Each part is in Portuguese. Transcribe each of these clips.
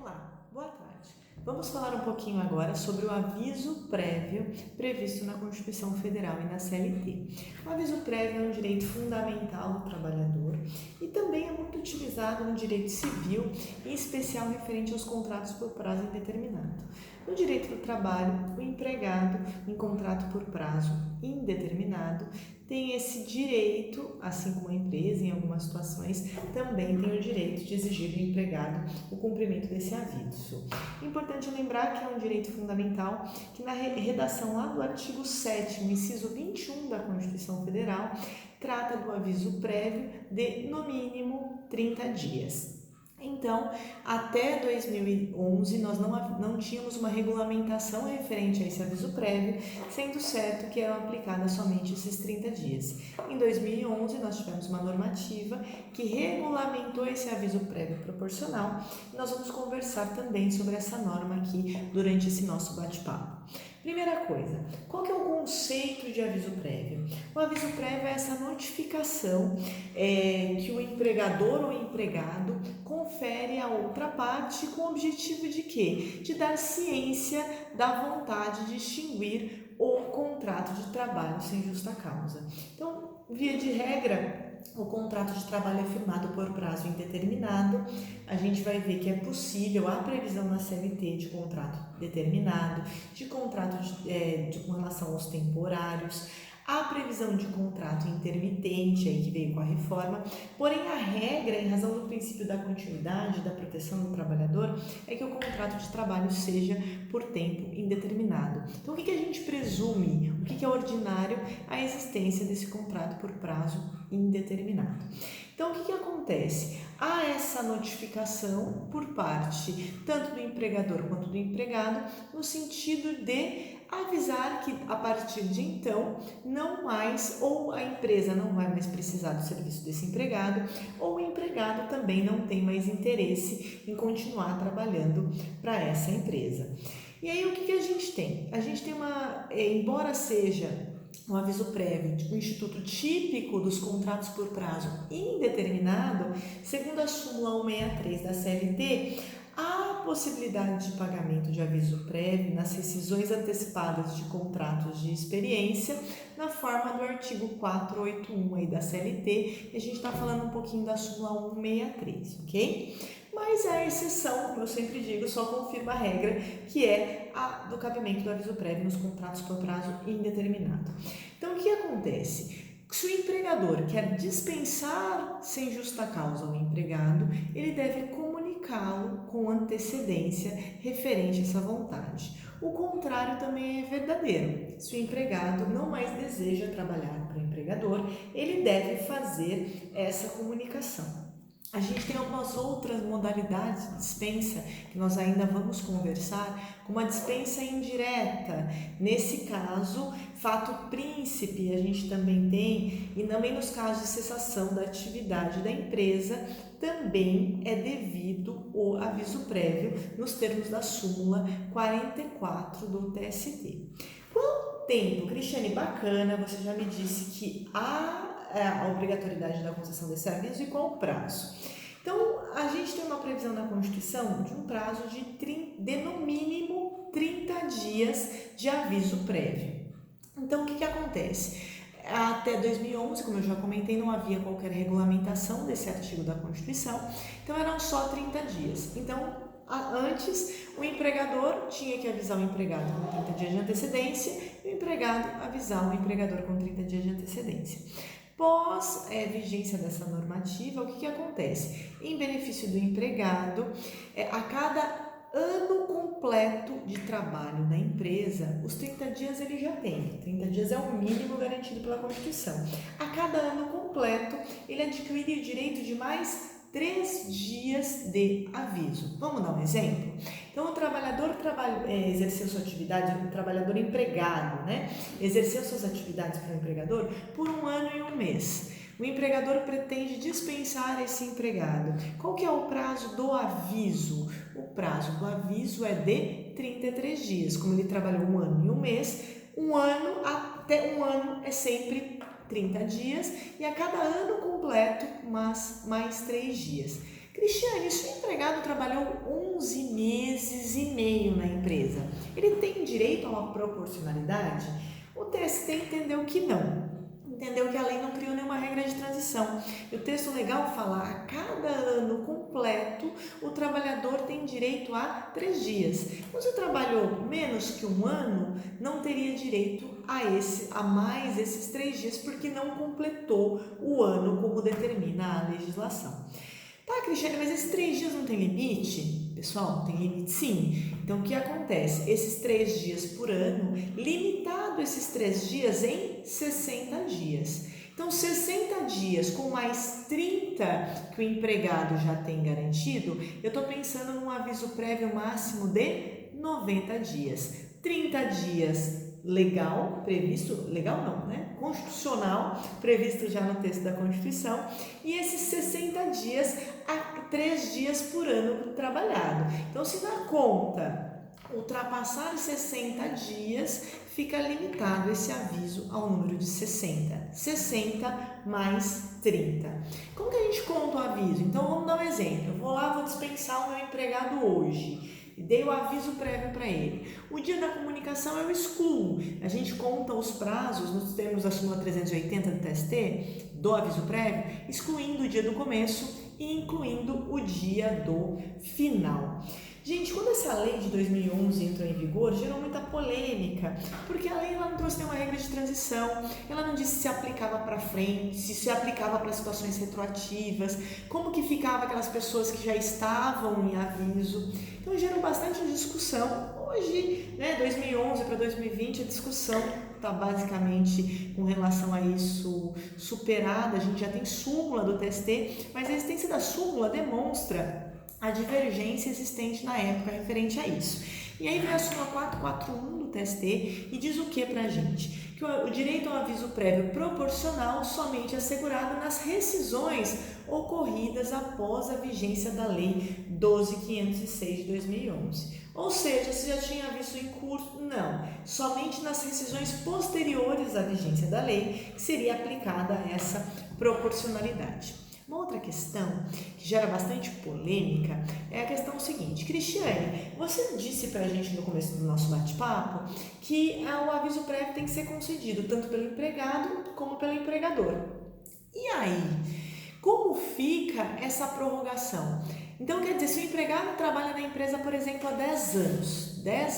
Olá, boa tarde. Vamos falar um pouquinho agora sobre o aviso prévio previsto na Constituição Federal e na CLT. O aviso prévio é um direito fundamental do trabalhador e também é muito utilizado no direito civil, em especial referente aos contratos por prazo indeterminado. No direito do trabalho, o empregado em contrato por prazo indeterminado tem esse direito, assim como a empresa, em algumas situações, também tem o direito de exigir do empregado o cumprimento desse aviso. Importante lembrar que é um direito fundamental que na redação lá do artigo 7º, inciso 21 da Constituição Federal, trata do aviso prévio de, no mínimo, 30 dias. Então, até 2011, nós não tínhamos uma regulamentação referente a esse aviso prévio, sendo certo que eram aplicadas somente esses 30 dias. Em 2011, nós tivemos uma normativa que regulamentou esse aviso prévio proporcional e nós vamos conversar também sobre essa norma aqui durante esse nosso bate-papo. Primeira coisa, qual que é o conceito de aviso prévio? O aviso prévio é essa notificação que o empregador ou empregado confere a outra parte com o objetivo de quê? De dar ciência da vontade de extinguir o contrato de trabalho sem justa causa. Então, via de regra, o contrato de trabalho é firmado por prazo indeterminado. A gente vai ver que é possível a previsão na CLT de contrato determinado, de contrato com relação aos temporários, a previsão de contrato intermitente, aí que veio com a reforma, porém a regra, em razão do princípio da continuidade, da proteção do trabalhador, é que o contrato de trabalho seja por tempo indeterminado. Então, o que a gente presume? O que é ordinário? A existência desse contrato por prazo indeterminado. Então, o que acontece? Há essa notificação por parte tanto do empregador quanto do empregado, no sentido de avisar que a partir de então não mais, ou a empresa não vai mais precisar do serviço desse empregado, ou o empregado também não tem mais interesse em continuar trabalhando para essa empresa. E aí o que a gente tem? A gente tem embora seja um aviso prévio, um instituto típico dos contratos por prazo indeterminado, segundo a súmula 163 da CLT, há possibilidade de pagamento de aviso prévio nas rescisões antecipadas de contratos de experiência, na forma do artigo 481 aí da CLT, e a gente está falando um pouquinho da súmula 163, ok? Mas a exceção, como eu sempre digo, só confirma a regra, que é a do cabimento do aviso prévio nos contratos por prazo indeterminado. Então, o que acontece? Se o empregador quer dispensar sem justa causa o empregado, ele deve comunicá-lo com antecedência referente a essa vontade. O contrário também é verdadeiro. Se o empregado não mais deseja trabalhar para o empregador, ele deve fazer essa comunicação. A gente tem algumas outras modalidades de dispensa que nós ainda vamos conversar, como a dispensa indireta. Nesse caso, fato príncipe a gente também tem, e também nos casos de cessação da atividade da empresa, também é devido o aviso prévio nos termos da súmula 44 do TST. Quanto tempo? Cristiane, bacana, você já me disse que há a obrigatoriedade da concessão desse aviso e qual o prazo. Então, a gente tem uma previsão na Constituição de um prazo de no mínimo 30 dias de aviso prévio. Então, o que acontece? Até 2011, como eu já comentei, não havia qualquer regulamentação desse artigo da Constituição, então eram só 30 dias. Então, antes, o empregador tinha que avisar o empregado com 30 dias de antecedência e o empregado avisar o empregador com 30 dias de antecedência. Pós vigência dessa normativa, o que acontece? Em benefício do empregado, a cada ano completo de trabalho na empresa, os 30 dias ele já tem. 30 dias é o mínimo garantido pela Constituição. A cada ano completo, ele adquire o direito de mais 3 dias de aviso. Vamos dar um exemplo? Então, o trabalhador exerceu sua atividade, o trabalhador empregado, exerceu suas atividades para o empregador por 1 ano e 1 mês. O empregador pretende dispensar esse empregado. Qual que é o prazo do aviso? O prazo do aviso é de 33 dias. Como ele trabalhou 1 ano e 1 mês, 1 ano até 1 ano é sempre 30 dias e a cada ano completo, mais 3 dias. Cristiane, se o empregado trabalhou 11 meses e meio na empresa, ele tem direito a uma proporcionalidade? O TST entendeu que não. Entendeu que a lei não criou nenhuma regra de transição. E o texto legal fala, a cada ano completo, o trabalhador tem direito a 3 dias. Então, se trabalhou menos que um ano, não teria direito a mais esses 3 dias, porque não completou o ano como determina a legislação. Tá, Cristiane, mas esses 3 dias não tem limite? Pessoal, tem limite sim. Então, o que acontece? Esses 3 dias por ano, limitado esses 3 dias em 60 dias. Então, 60 dias com mais 30 que o empregado já tem garantido, eu estou pensando num aviso prévio máximo de 90 dias. 30 dias legal, previsto, legal não, né? Constitucional, previsto já no texto da Constituição, e esses 60 dias a 3 dias por ano trabalhado. Então, se na conta ultrapassar os 60 dias, fica limitado esse aviso ao número de 60. 60 mais 30. Como que a gente conta o aviso? Então, vamos dar um exemplo. Eu vou lá, vou dispensar o meu empregado hoje. E dei o aviso prévio para ele. O dia da comunicação eu excluo. A gente conta os prazos nos termos da súmula 380 do TST, do aviso prévio, excluindo o dia do começo e incluindo o dia do final. Gente, quando essa lei de 2011 entrou em vigor, gerou muita polêmica, porque a lei ela não trouxe nenhuma regra de transição, ela não disse se aplicava para frente, se aplicava para situações retroativas, como que ficava aquelas pessoas que já estavam em aviso. Então gerou bastante discussão. Hoje, 2011 para 2020, a discussão está basicamente com relação a isso superada. A gente já tem súmula do TST, mas a existência da súmula demonstra a divergência existente na época referente a isso. E aí vem a súmula 441 do TST e diz o que pra gente? Que o direito ao aviso prévio proporcional somente é assegurado nas rescisões ocorridas após a vigência da Lei 12.506 de 2011. Ou seja, se já tinha aviso em curso, não. Somente nas rescisões posteriores à vigência da lei seria aplicada essa proporcionalidade. Uma outra questão que gera bastante polêmica é a questão seguinte. Cristiane, você disse pra gente no começo do nosso bate-papo que o aviso prévio tem que ser concedido tanto pelo empregado como pelo empregador. E aí, como fica essa prorrogação? Então, quer dizer, se o empregado trabalha na empresa, por exemplo, há 10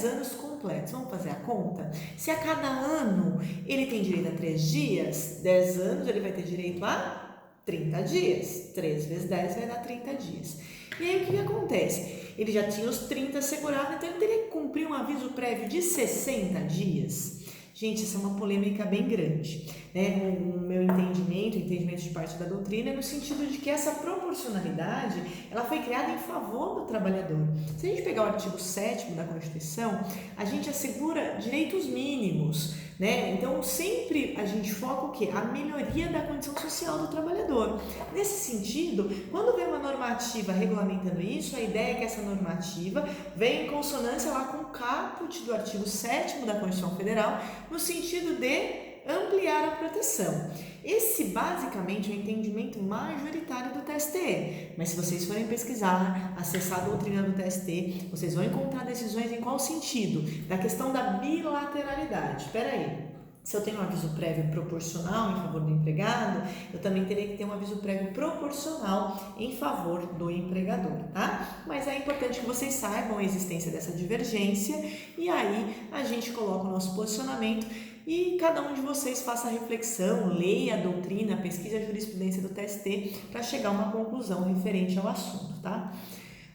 anos completos, vamos fazer a conta? Se a cada ano ele tem direito a 3 dias, 10 anos ele vai ter direito a 30 dias. 3 vezes 10 vai dar 30 dias. E aí o que acontece? Ele já tinha os 30 assegurados, então ele teria que cumprir um aviso prévio de 60 dias. Gente, essa é uma polêmica bem grande, né? O meu entendimento, o entendimento de parte da doutrina, é no sentido de que essa proporcionalidade, ela foi criada em favor do trabalhador. Se a gente pegar o artigo 7º da Constituição, a gente assegura direitos mínimos, né? Então, sempre a gente foca o quê? A melhoria da condição social do trabalhador. Nesse sentido, quando vem uma normativa regulamentando isso, a ideia é que essa normativa venha em consonância lá com o caput do artigo 7º da Constituição Federal, no sentido de ampliar a proteção. Esse, basicamente, é o entendimento majoritário do TST. Mas se vocês forem pesquisar, acessar a doutrina do TST, vocês vão encontrar decisões em qual sentido? Da questão da bilateralidade. Espera aí. Se eu tenho um aviso prévio proporcional em favor do empregado, eu também teria que ter um aviso prévio proporcional em favor do empregador, tá? Mas é importante que vocês saibam a existência dessa divergência e aí a gente coloca o nosso posicionamento e cada um de vocês faça a reflexão, leia a doutrina, pesquise a jurisprudência do TST para chegar a uma conclusão referente ao assunto, tá?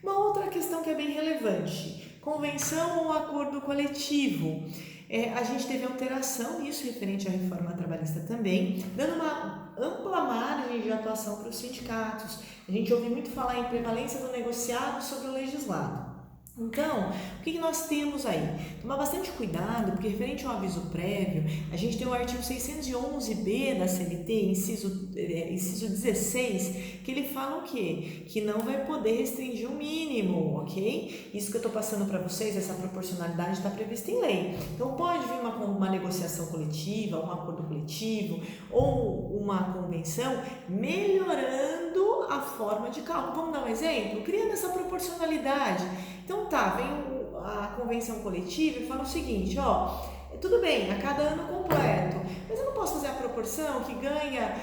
Uma outra questão que é bem relevante, convenção ou acordo coletivo. A gente teve alteração, isso referente à reforma trabalhista também, dando uma ampla margem de atuação para os sindicatos. A gente ouve muito falar em prevalência do negociado sobre o legislado. Então, o que nós temos aí? Tomar bastante cuidado, porque referente ao aviso prévio, a gente tem o artigo 611b da CLT, inciso 16, que ele fala o quê? Que não vai poder restringir o mínimo, ok? Isso que eu estou passando para vocês, essa proporcionalidade está prevista em lei. Então, pode vir uma negociação coletiva, um acordo coletivo ou uma convenção melhorando a forma de cálculo. Vamos dar um exemplo? Criando essa proporcionalidade. Então vem a convenção coletiva e fala o seguinte, tudo bem, a cada ano completo, mas eu não posso fazer a proporção que ganha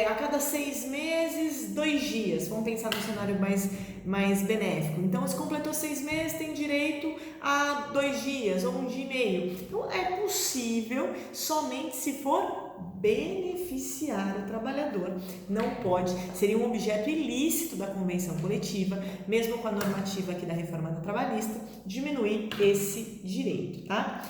a cada 6 meses, 2 dias. Vamos pensar num cenário mais benéfico. Então, se completou 6 meses, tem direito a 2 dias ou 1 dia e meio. Então, é possível somente se for beneficiar o trabalhador. Não pode, seria um objeto ilícito da convenção coletiva, mesmo com a normativa aqui da reforma trabalhista, diminuir esse direito, tá?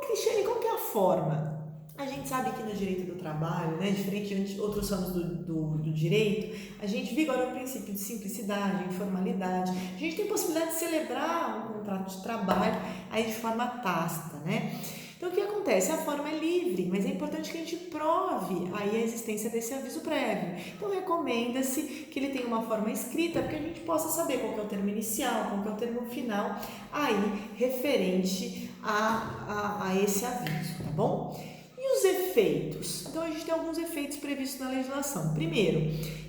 Cristiane, qual que é a forma? A gente sabe que no direito do trabalho, né, diferente de outros ramos do direito, a gente vigora o princípio de simplicidade, informalidade. A gente tem possibilidade de celebrar um contrato de trabalho aí de forma tácita, né? Então, o que acontece? A forma é livre, mas é importante que a gente prove aí a existência desse aviso prévio. Então, recomenda-se que ele tenha uma forma escrita, para que a gente possa saber qual que é o termo inicial, qual que é o termo final, aí referente a esse aviso, tá bom? E os efeitos? Então, a gente tem alguns efeitos previstos na legislação. Primeiro,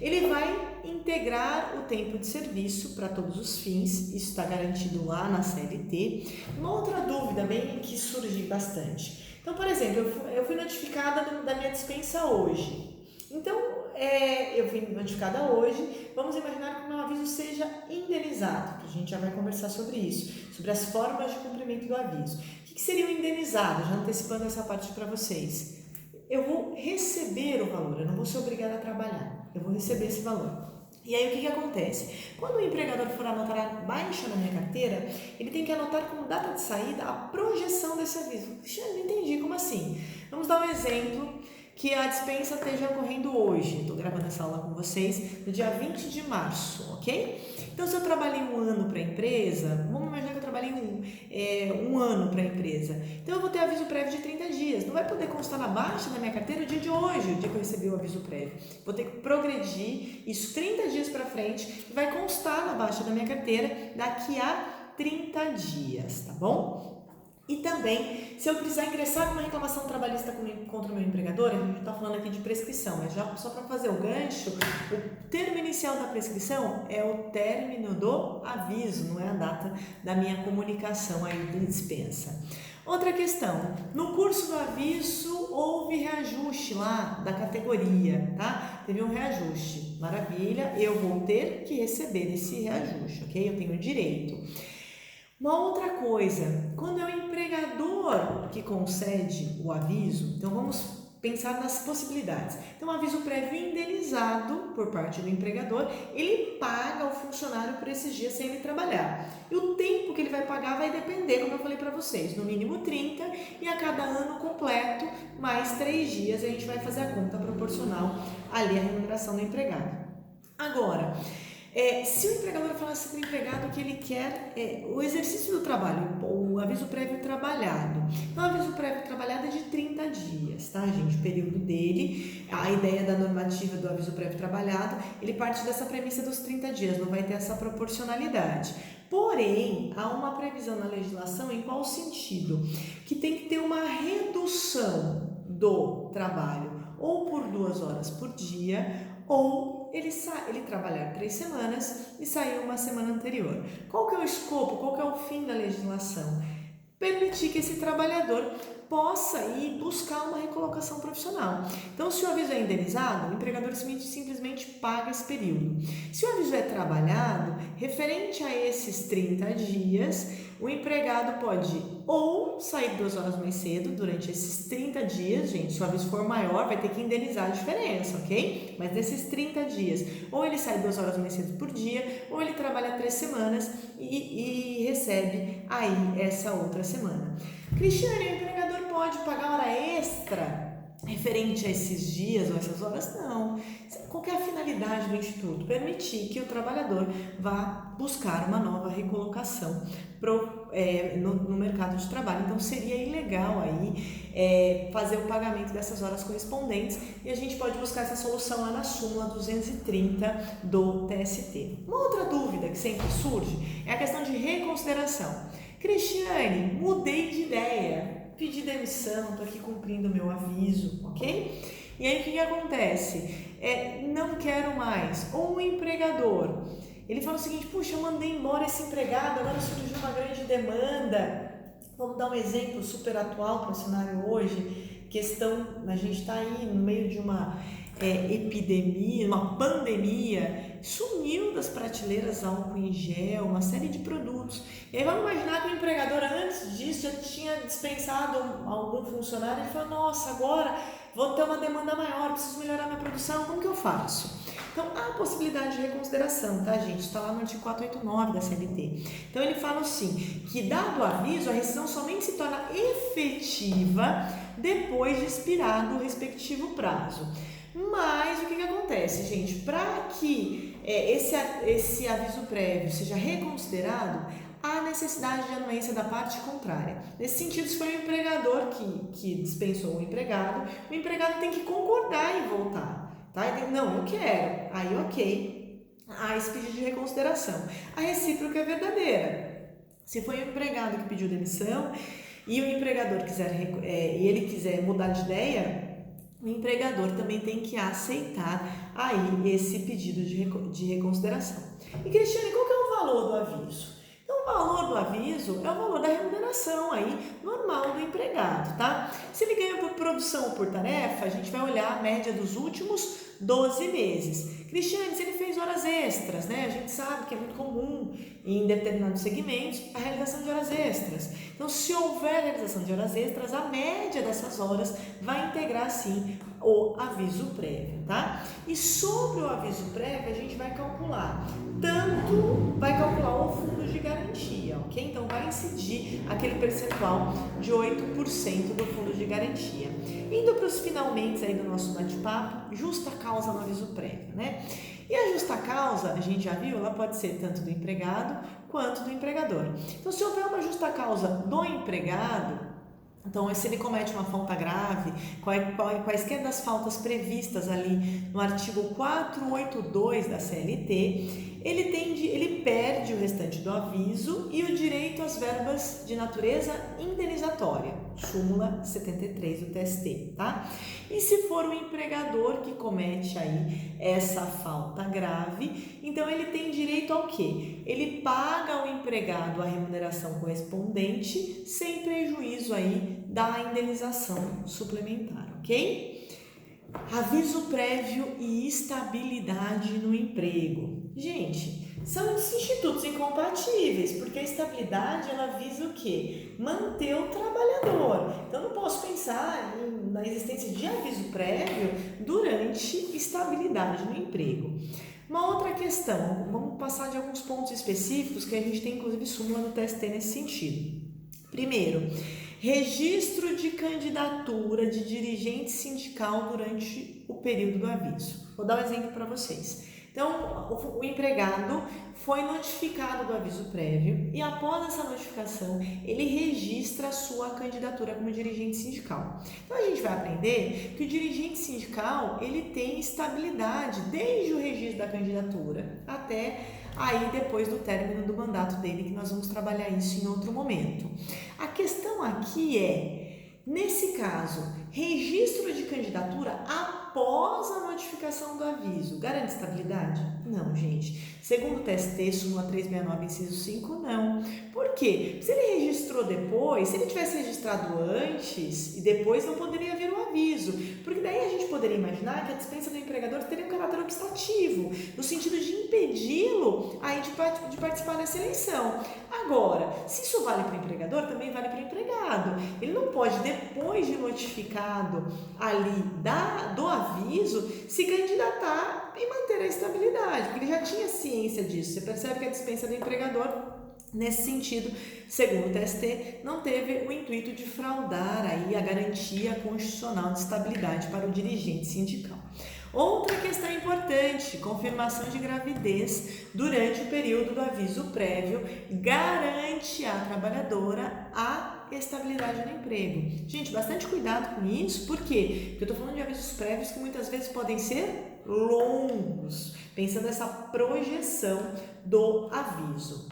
ele vai integrar o tempo de serviço para todos os fins, isso está garantido lá na CLT. Uma outra dúvida bem que surge bastante. Então, por exemplo, eu fui notificada da minha dispensa hoje. Então, eu fui notificada hoje, vamos imaginar que o meu aviso seja indenizado, que a gente já vai conversar sobre isso, sobre as formas de cumprimento do aviso. O que seria o indenizado? Já antecipando essa parte para vocês. Eu vou receber o valor, eu não vou ser obrigada a trabalhar, eu vou receber esse valor. E aí o que acontece? Quando o empregador for anotar a baixa na minha carteira, ele tem que anotar como data de saída a projeção desse aviso. Não entendi, como assim? Vamos dar um exemplo que a dispensa esteja ocorrendo hoje. Estou gravando essa aula com vocês no dia 20 de março, ok? Então, se eu trabalhei 1 ano para a empresa, vamos imaginar que eu trabalhei um ano para a empresa. Então, eu vou ter aviso prévio de 30 dias. Não vai poder constar na baixa da minha carteira o dia de hoje, o dia que eu recebi o aviso prévio. Vou ter que progredir isso 30 dias para frente e vai constar na baixa da minha carteira daqui a 30 dias, tá bom? E também, se eu precisar ingressar uma reclamação trabalhista contra o meu empregador, a gente está falando aqui de prescrição, mas já só para fazer o gancho, o termo inicial da prescrição é o término do aviso, não é a data da minha comunicação aí de dispensa. Outra questão, no curso do aviso houve reajuste lá da categoria, tá? Teve um reajuste, maravilha, eu vou ter que receber esse reajuste, ok? Eu tenho direito. Uma outra coisa, quando é o empregador que concede o aviso, então vamos pensar nas possibilidades. Então, o aviso prévio indenizado por parte do empregador, ele paga ao funcionário por esses dias sem ele trabalhar. E o tempo que ele vai pagar vai depender, como eu falei para vocês, no mínimo 30 e a cada ano completo, mais 3 dias, a gente vai fazer a conta proporcional ali à remuneração do empregado. Agora, se o empregador falasse para o empregado que ele quer o exercício do trabalho, o aviso prévio trabalhado. Então, o aviso prévio trabalhado é de 30 dias, tá, gente? O período dele, a ideia da normativa do aviso prévio trabalhado, ele parte dessa premissa dos 30 dias, não vai ter essa proporcionalidade. Porém, há uma previsão na legislação em qual sentido? Que tem que ter uma redução do trabalho, ou por 2 horas por dia, ou ele trabalhar 3 semanas e sair uma semana anterior. Qual que é o escopo, qual que é o fim da legislação? Permitir que esse trabalhador possa ir buscar uma recolocação profissional. Então, se o aviso é indenizado, o empregador simplesmente paga esse período. Se o aviso é trabalhado, referente a esses 30 dias, o empregado pode ou sair 2 horas mais cedo durante esses 30 dias, gente, se o aviso for maior, vai ter que indenizar a diferença, ok? Mas nesses 30 dias, ou ele sai 2 horas mais cedo por dia, ou ele trabalha 3 semanas e recebe aí essa outra semana. Cristiane, o empregador pode pagar hora extra? referente a esses dias ou essas horas, não. Qual que é a finalidade do Instituto? Permitir que o trabalhador vá buscar uma nova recolocação no mercado de trabalho. Então, seria ilegal aí fazer o pagamento dessas horas correspondentes, e a gente pode buscar essa solução lá na súmula 230 do TST. Uma outra dúvida que sempre surge é a questão de reconsideração. Cristiane, mudei de ideia, pedi demissão, estou aqui cumprindo o meu aviso, ok? E aí o que acontece? Não quero mais. Ou um empregador, ele fala o seguinte: puxa, eu mandei embora esse empregado, agora surgiu uma grande demanda. Vamos dar um exemplo super atual para o cenário hoje. A gente está aí no meio de uma epidemia, uma pandemia, sumiu das prateleiras álcool em gel, uma série de produtos. E aí vamos imaginar que o empregador antes disso já tinha dispensado algum funcionário e falou: nossa, agora vou ter uma demanda maior, preciso melhorar minha produção, como que eu faço? Então, há a possibilidade de reconsideração, tá, gente? Está lá no artigo 489 da CLT. Então, ele fala assim, que dado o aviso, a rescisão somente se torna efetiva depois de expirado o respectivo prazo. Mas o que acontece, gente? Para que esse aviso prévio seja reconsiderado, há necessidade de anuência da parte contrária. Nesse sentido, se foi o empregador que dispensou o empregado tem que concordar em voltar. Tá? Não, eu quero. Aí, ok. Há esse pedido de reconsideração. A recíproca é verdadeira. Se foi o empregado que pediu demissão e o empregador quiser mudar de ideia, o empregador também tem que aceitar aí esse pedido de reconsideração. E, Cristiane, qual que é o valor do aviso? Então, o valor do aviso é o valor da remuneração aí, normal do empregado, tá? Se ele ganha por produção ou por tarefa, a gente vai olhar a média dos últimos 12 meses. Cristiane, se ele fez horas extras, né? A gente sabe que é muito comum em determinados segmentos a realização de horas extras. Então, se houver realização de horas extras, a média dessas horas vai integrar, sim, o aviso prévio, tá? E sobre o aviso prévio, a gente vai calcular o fundo de garantia, ok? Então, vai incidir aquele percentual de 8% do fundo de garantia. Indo para os finalmente aí do nosso bate-papo, justa causa no aviso prévio, né? E a justa causa, a gente já viu, ela pode ser tanto do empregado quanto do empregador. Então, se houver uma justa causa do empregado, então, se ele comete uma falta grave, quaisquer das faltas previstas ali no artigo 482 da CLT, ele perde o restante do aviso e o direito às verbas de natureza indenizatória, súmula 73 do TST, tá? E se for o empregador que comete aí essa falta grave, então ele tem direito ao quê? Ele paga ao empregado a remuneração correspondente sem prejuízo aí da indenização suplementar, ok? Aviso prévio e estabilidade no emprego. Gente, são institutos incompatíveis, porque a estabilidade, ela visa o quê? Manter o trabalhador. Então, não posso pensar na existência de aviso prévio durante estabilidade no emprego. Uma outra questão, vamos passar de alguns pontos específicos que a gente tem, inclusive, súmula no TST nesse sentido. Primeiro, registro de candidatura de dirigente sindical durante o período do aviso. Vou dar um exemplo para vocês. Então, o empregado foi notificado do aviso prévio e, após essa notificação, ele registra a sua candidatura como dirigente sindical. Então, a gente vai aprender que o dirigente sindical, ele tem estabilidade desde o registro da candidatura até aí depois do término do mandato dele, que nós vamos trabalhar isso em outro momento. A questão aqui nesse caso, registro de candidatura após a notificação do aviso, garante estabilidade? Não, gente. Segundo o TST, súmula 369, inciso 5, não. Por quê? Se ele registrou depois, se ele tivesse registrado antes e depois, não poderia haver um aviso. Porque daí a gente poderia imaginar que a dispensa do empregador teria um caráter obstativo, no sentido de impedi-lo aí de participar dessa eleição. Agora, se isso vale para o empregador, também vale para o empregado. Ele não pode, depois de notificado ali do aviso, se candidatar e manter a estabilidade, porque ele já tinha ciência disso. Você percebe que a dispensa do empregador Nesse sentido, segundo o TST, não teve o intuito de fraudar aí a garantia constitucional de estabilidade para o dirigente sindical. Outra questão importante, confirmação de gravidez durante o período do aviso prévio garante à trabalhadora a estabilidade no emprego. Gente, bastante cuidado com isso, por quê? Porque eu estou falando de avisos prévios que muitas vezes podem ser longos, pensando nessa projeção do aviso.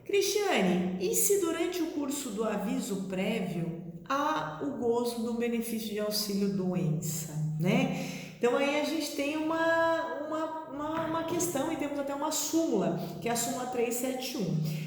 Cristiane, e se durante o curso do aviso prévio há o gozo do benefício de auxílio doença, né? Então aí a gente tem uma questão e temos até uma súmula, que é a súmula 371.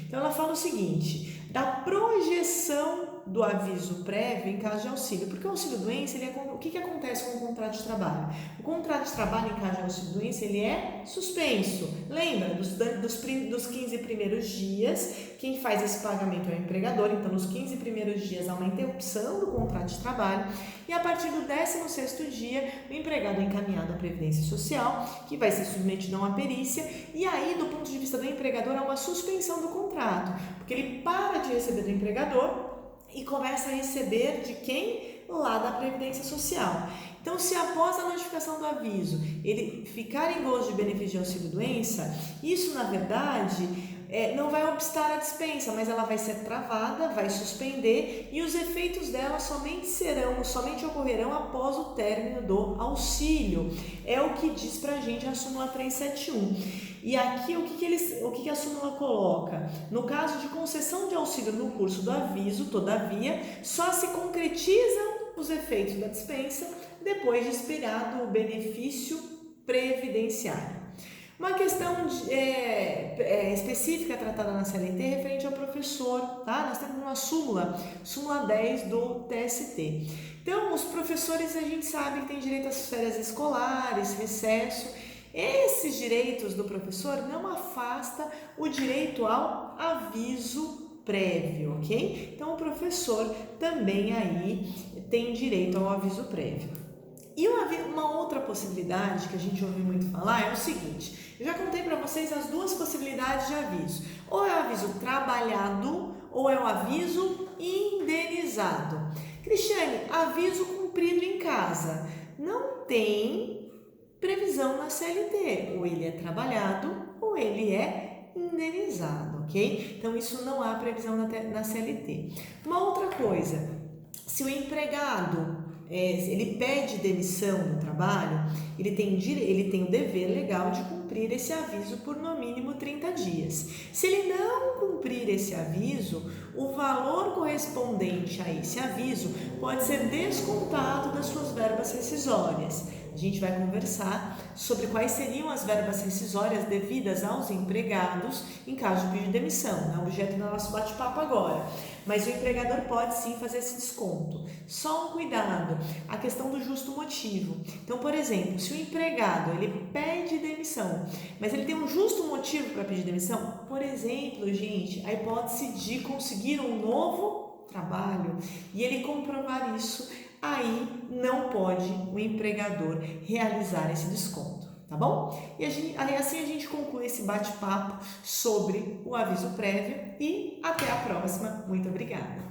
Então ela fala o seguinte, da projeção do aviso prévio em caso de auxílio, porque o auxílio doença, o que acontece com o contrato de trabalho? O contrato de trabalho em caso de auxílio doença, ele é suspenso. Lembra, dos 15 primeiros dias, quem faz esse pagamento é o empregador, então nos 15 primeiros dias há uma interrupção do contrato de trabalho e a partir do 16º dia, o empregado é encaminhado à Previdência Social, que vai ser submetido a uma perícia e aí, do ponto de vista do empregador, há uma suspensão do contrato, porque ele para de receber do empregador e começa a receber de quem? Lá da Previdência Social. Então, se após a notificação do aviso ele ficar em gozo de benefício de auxílio-doença, isso, na verdade, não vai obstar a dispensa, mas ela vai ser travada, vai suspender e os efeitos dela somente ocorrerão após o término do auxílio. É o que diz pra gente a súmula 371. E aqui o que a súmula coloca? No caso de concessão de auxílio no curso do aviso, todavia, só se concretizam os efeitos da dispensa depois de expirado o benefício previdenciário. Uma questão específica tratada na CLT referente ao professor, tá? Nós temos uma súmula 10 do TST. Então, os professores, a gente sabe que tem direito às férias escolares, recesso. Esses direitos do professor não afasta o direito ao aviso prévio, ok? Então, o professor também aí tem direito ao aviso prévio. E uma outra possibilidade que a gente ouve muito falar é o seguinte, eu já contei para vocês as duas possibilidades de aviso, ou é o aviso trabalhado ou é o aviso indenizado. Cristiane, aviso cumprido em casa, não tem previsão na CLT, ou ele é trabalhado ou ele é indenizado, ok? Então isso não há previsão na CLT. Uma outra coisa, se o empregado ele pede demissão no trabalho, ele tem o dever legal de cumprir esse aviso por no mínimo 30 dias. Se ele não cumprir esse aviso, o valor correspondente a esse aviso pode ser descontado das suas verbas rescisórias. A gente vai conversar sobre quais seriam as verbas rescisórias devidas aos empregados em caso de pedido de demissão, não é objeto do nosso bate-papo agora. Mas o empregador pode sim fazer esse desconto. Só um cuidado, a questão do justo motivo. Então, por exemplo, se o empregado ele pede demissão, mas ele tem um justo motivo para pedir demissão, por exemplo, gente, a hipótese de conseguir um novo trabalho e ele comprovar isso, aí não pode o empregador realizar esse desconto, tá bom? E assim a gente conclui esse bate-papo sobre o aviso prévio e até a próxima. Muito obrigada!